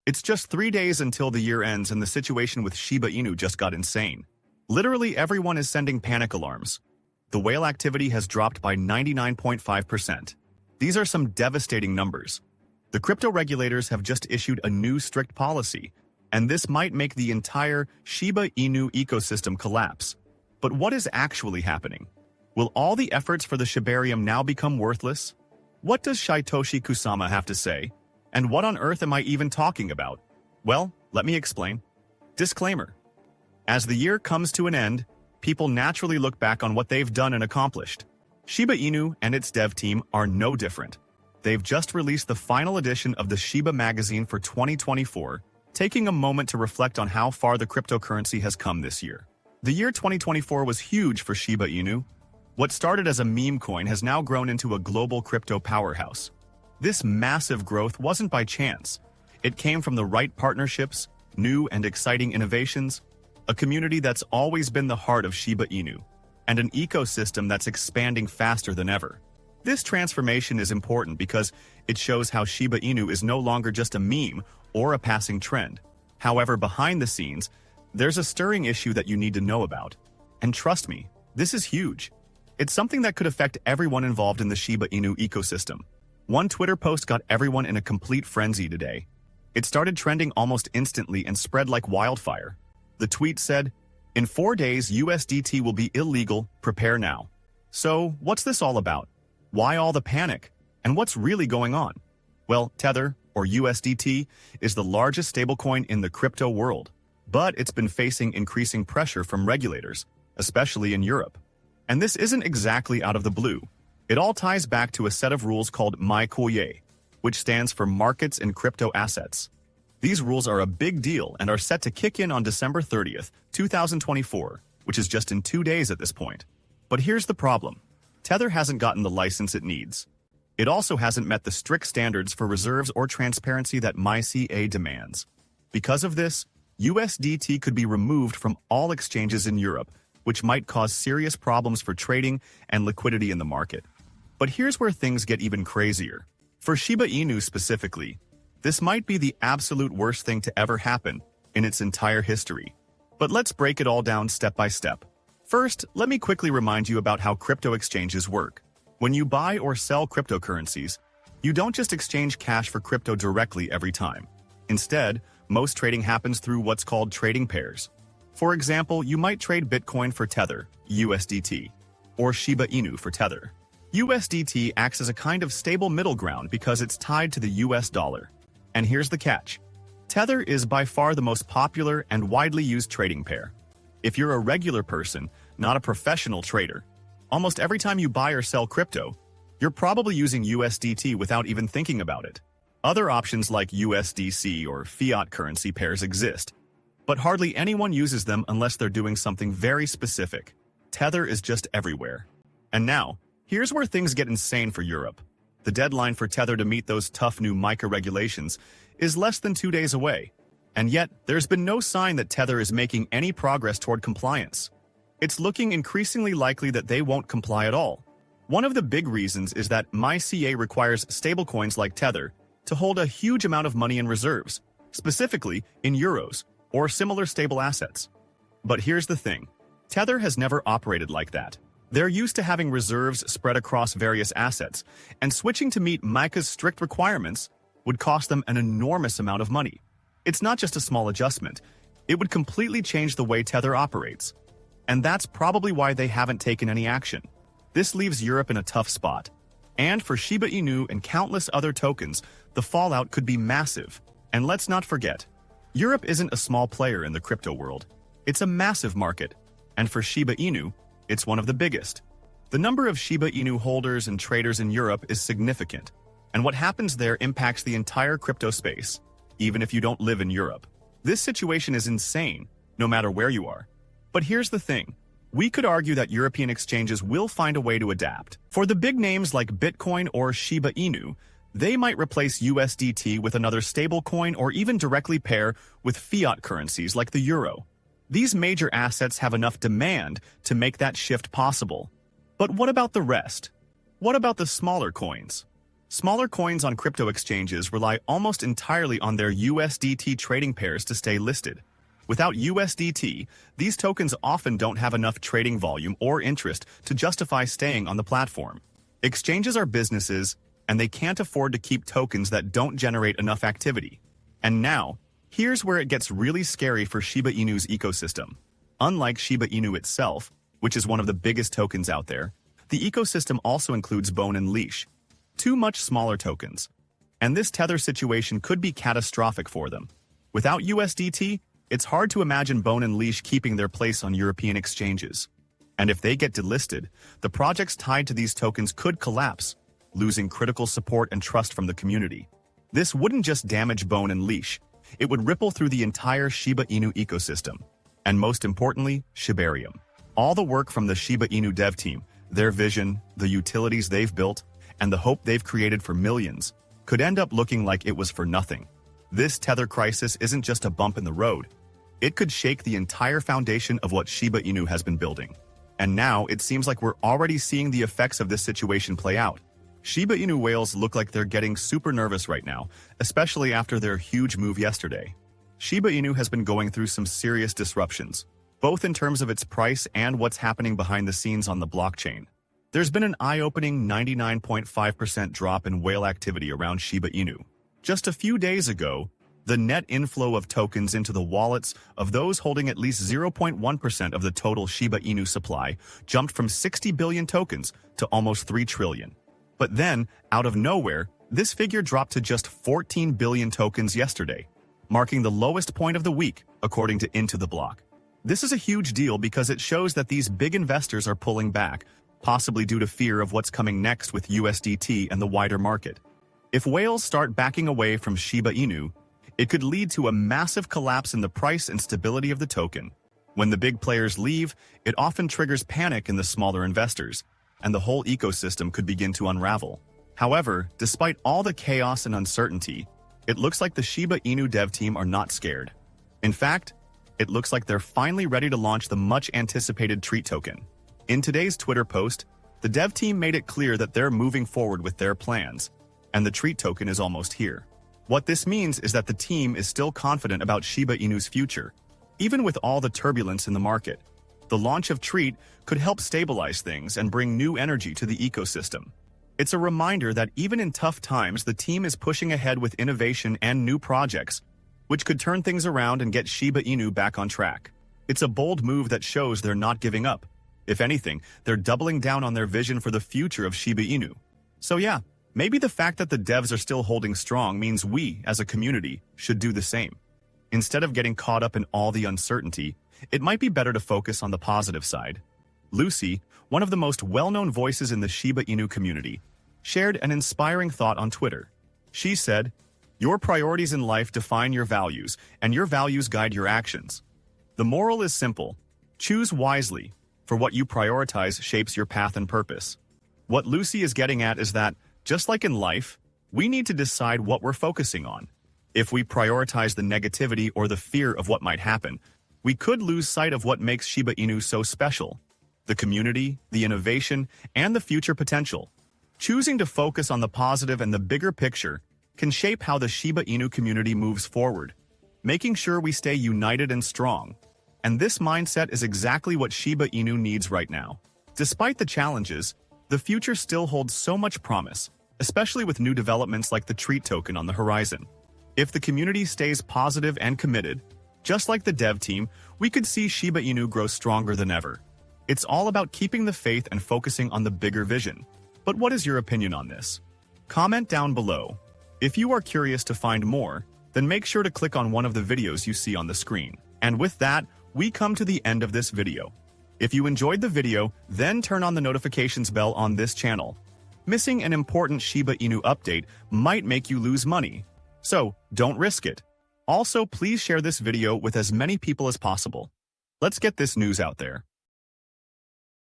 It's just 3 days until the year ends and the situation with Shiba Inu just got insane. Literally everyone is sending panic alarms. The whale activity has dropped by 99.5%. These are some devastating numbers. The crypto regulators have just issued a new strict policy, and this might make the entire Shiba Inu ecosystem collapse. But what is actually happening? Will all the efforts for the Shibarium now become worthless? What does Shytoshi Kusama have to say? And what on earth am I even talking about? Well, let me explain. Disclaimer. As the year comes to an end, people naturally look back on what they've done and accomplished. Shiba Inu and its dev team are no different. They've just released the final edition of the Sheba Magazine for 2024, taking a moment to reflect on how far the cryptocurrency has come this year. The year 2024 was huge for Shiba Inu. What started as a meme coin has now grown into a global crypto powerhouse. This massive growth wasn't by chance. It came from the right partnerships, new and exciting innovations, a community that's always been the heart of Shiba Inu, and an ecosystem that's expanding faster than ever. This transformation is important because it shows how Shiba Inu is no longer just a meme or a passing trend. However, behind the scenes, there's a stirring issue that you need to know about. And trust me, this is huge. It's something that could affect everyone involved in the Shiba Inu ecosystem. One Twitter post got everyone in a complete frenzy today. It started trending almost instantly and spread like wildfire. The tweet said, "In 4 days, USDT will be illegal, prepare now." So, what's this all about? Why all the panic? And what's really going on? Well, Tether, or USDT, is the largest stablecoin in the crypto world. But it's been facing increasing pressure from regulators, especially in Europe. And this isn't exactly out of the blue. It all ties back to a set of rules called MyCoye, which stands for Markets in Crypto Assets. These rules are a big deal and are set to kick in on December 30th, 2024, which is just in 2 days at this point. But here's the problem. Tether hasn't gotten the license it needs. It also hasn't met the strict standards for reserves or transparency that MyCA demands. Because of this, USDT could be removed from all exchanges in Europe, which might cause serious problems for trading and liquidity in the market. But here's where things get even crazier. For Shiba Inu specifically, this might be the absolute worst thing to ever happen in its entire history. But let's break it all down step by step. First, let me quickly remind you about how crypto exchanges work. When you buy or sell cryptocurrencies, you don't just exchange cash for crypto directly every time. Instead, most trading happens through what's called trading pairs. For example, you might trade Bitcoin for Tether, USDT, or Shiba Inu for Tether. USDT acts as a kind of stable middle ground because it's tied to the US dollar. And here's the catch. Tether is by far the most popular and widely used trading pair. If you're a regular person, not a professional trader, almost every time you buy or sell crypto, you're probably using USDT without even thinking about it. Other options like USDC or fiat currency pairs exist, but hardly anyone uses them unless they're doing something very specific. Tether is just everywhere. And now, here's where things get insane for Europe. The deadline for Tether to meet those tough new MiCA regulations is less than 2 days away. And yet, there's been no sign that Tether is making any progress toward compliance. It's looking increasingly likely that they won't comply at all. One of the big reasons is that MyCA requires stablecoins like Tether to hold a huge amount of money in reserves, specifically in euros or similar stable assets. But here's the thing. Tether has never operated like that. They're used to having reserves spread across various assets, and switching to meet MiCA's strict requirements would cost them an enormous amount of money. It's not just a small adjustment. It would completely change the way Tether operates. And that's probably why they haven't taken any action. This leaves Europe in a tough spot. And for Shiba Inu and countless other tokens, the fallout could be massive. And let's not forget, Europe isn't a small player in the crypto world. It's a massive market. And for Shiba Inu, it's one of the biggest. The number of Shiba Inu holders and traders in Europe is significant. And what happens there impacts the entire crypto space, even if you don't live in Europe. This situation is insane, no matter where you are. But here's the thing. We could argue that European exchanges will find a way to adapt. For the big names like Bitcoin or Shiba Inu, they might replace USDT with another stablecoin or even directly pair with fiat currencies like the euro. These major assets have enough demand to make that shift possible. But what about the rest? What about the smaller coins? Smaller coins on crypto exchanges rely almost entirely on their USDT trading pairs to stay listed. Without USDT, these tokens often don't have enough trading volume or interest to justify staying on the platform. Exchanges are businesses, and they can't afford to keep tokens that don't generate enough activity. And now, here's where it gets really scary for Shiba Inu's ecosystem. Unlike Shiba Inu itself, which is one of the biggest tokens out there, the ecosystem also includes Bone and Leash, two much smaller tokens. And this Tether situation could be catastrophic for them. Without USDT, it's hard to imagine Bone and Leash keeping their place on European exchanges. And if they get delisted, the projects tied to these tokens could collapse, losing critical support and trust from the community. This wouldn't just damage Bone and Leash, it would ripple through the entire Shiba Inu ecosystem. And most importantly, Shibarium. All the work from the Shiba Inu dev team, their vision, the utilities they've built, and the hope they've created for millions, could end up looking like it was for nothing. This Tether crisis isn't just a bump in the road. It could shake the entire foundation of what Shiba Inu has been building. And now it seems like we're already seeing the effects of this situation play out. Shiba Inu whales look like they're getting super nervous right now, especially after their huge move yesterday. Shiba Inu has been going through some serious disruptions, both in terms of its price and what's happening behind the scenes on the blockchain. There's been an eye-opening 99.5% drop in whale activity around Shiba Inu. Just a few days ago, the net inflow of tokens into the wallets of those holding at least 0.1% of the total Shiba Inu supply jumped from 60 billion tokens to almost 3 trillion. But then, out of nowhere, this figure dropped to just 14 billion tokens yesterday, marking the lowest point of the week, according to Into the Block. This is a huge deal because it shows that these big investors are pulling back, possibly due to fear of what's coming next with USDT and the wider market. If whales start backing away from Shiba Inu, it could lead to a massive collapse in the price and stability of the token. When the big players leave, it often triggers panic in the smaller investors, and the whole ecosystem could begin to unravel. However, despite all the chaos and uncertainty, it looks like the Shiba Inu dev team are not scared. In fact, it looks like they're finally ready to launch the much-anticipated Treat token. In today's Twitter post, the dev team made it clear that they're moving forward with their plans, and the Treat token is almost here. What this means is that the team is still confident about Shiba Inu's future, even with all the turbulence in the market. The launch of Treat could help stabilize things and bring new energy to the ecosystem. It's a reminder that even in tough times, the team is pushing ahead with innovation and new projects, which could turn things around and get Shiba Inu back on track. It's a bold move that shows they're not giving up. If anything, they're doubling down on their vision for the future of Shiba Inu. So yeah, maybe the fact that the devs are still holding strong means we, as a community, should do the same. Instead of getting caught up in all the uncertainty, it might be better to focus on the positive side. Lucy, one of the most well-known voices in the Shiba Inu community, shared an inspiring thought on Twitter. She said, "Your priorities in life define your values, and your values guide your actions. The moral is simple. Choose wisely, for what you prioritize shapes your path and purpose." What Lucy is getting at is that, just like in life, we need to decide what we're focusing on. If we prioritize the negativity or the fear of what might happen, we could lose sight of what makes Shiba Inu so special: the community, the innovation, and the future potential. Choosing to focus on the positive and the bigger picture can shape how the Shiba Inu community moves forward, making sure we stay united and strong. And this mindset is exactly what Shiba Inu needs right now. Despite the challenges, the future still holds so much promise, especially with new developments like the Treat token on the horizon. If the community stays positive and committed, just like the dev team, we could see Shiba Inu grow stronger than ever. It's all about keeping the faith and focusing on the bigger vision. But what is your opinion on this? Comment down below. If you are curious to find more, then make sure to click on one of the videos you see on the screen. And with that, we come to the end of this video. If you enjoyed the video, then turn on the notifications bell on this channel. Missing an important Shiba Inu update might make you lose money, so don't risk it. Also, please share this video with as many people as possible. Let's get this news out there.